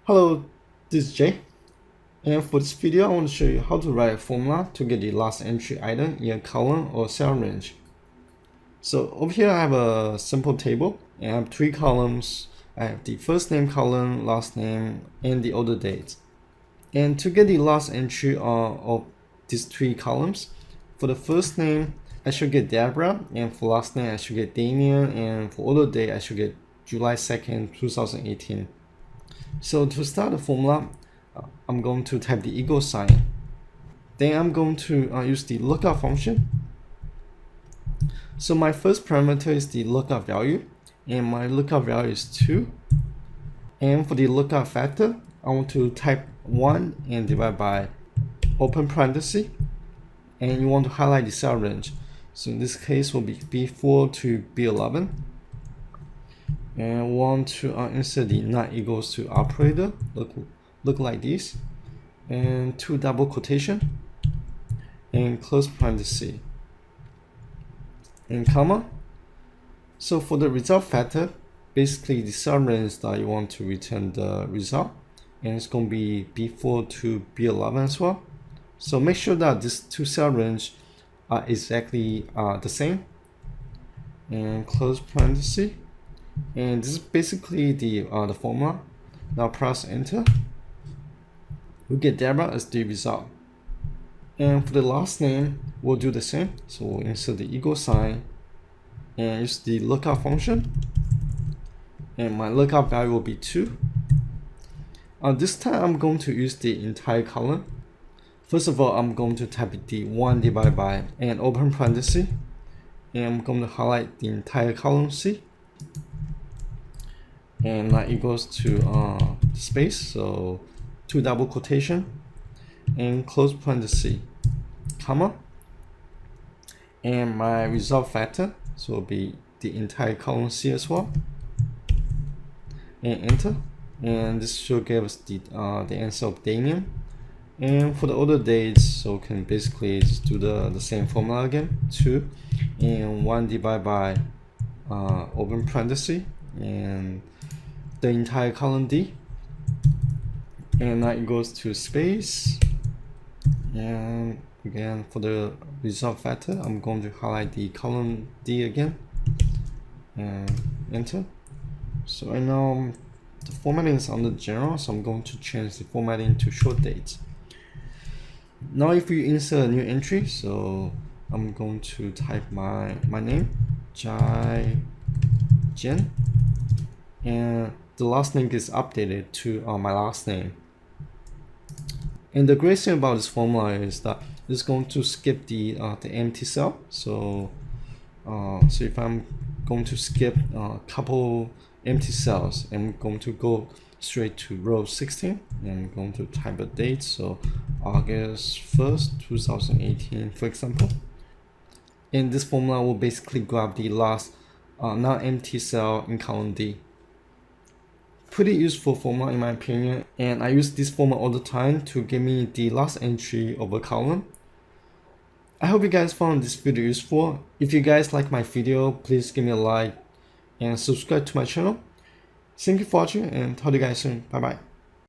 Hello, this is Jay, and for this video I want to show you how to write a formula to get the last entry item in a column or cell range. So over here I have a simple table and I have three columns. I have the first name column, last name, and the order date. And to get the last entry of these three columns, for the first name I should get Deborah, and for last name I should get Damien, and for order date I should get July 2nd, 2018. So to start the formula, I'm going to type the equal sign. Then I'm going to use the lookup function. So my first parameter is the lookup value, and my lookup value is 2. And for the lookup factor, I want to type 1 and divide by open parenthesis. And you want to highlight the cell range. So in this case will be B4 to B11. And want to insert the not equals to operator, look like this, and two double quotation, and close parenthesis, and comma. So for the result factor, basically the cell range that you want to return the result, and it's going to be B4 to B11 as well. So make sure that these two cell range are exactly the same, and close parenthesis. And this is basically the formula. Now press enter. We get Deborah as the result. And for the last name, we'll do the same. So we'll insert the equal sign and use the lookup function. And my lookup value will be 2. This time I'm going to use the entire column. First of all, I'm going to type the 1 divided by and open parenthesis. And I'm going to highlight the entire column C. And that equals to space, so two double quotation and close parenthesis, comma, and my result factor, so it'll be the entire column C as well, and enter. And this should give us the answer of Damien. And for the order dates, so we can basically just do the same formula again, 2 and 1 divided by open parenthesis and the entire column D, and that goes to space. And again, for the result factor, I'm going to highlight the column D again and enter. So right now the formatting is under general, so I'm going to change the formatting to short dates. Now if you insert a new entry, so I'm going to type my name, Jai Jen, and the last name is updated to my last name. And the great thing about this formula is that it's going to skip the empty cell. So if I'm going to skip a couple empty cells, I'm going to go straight to row 16 and I'm going to type a date, so August 1st 2018 for example. And this formula will basically grab the last non-empty cell in column D. Pretty useful formula in my opinion, and I use this formula all the time to give me the last entry of a column. I hope you guys found this video useful. If you guys like my video, please give me a like and subscribe to my channel. Thank you for watching and talk to you guys soon. Bye bye.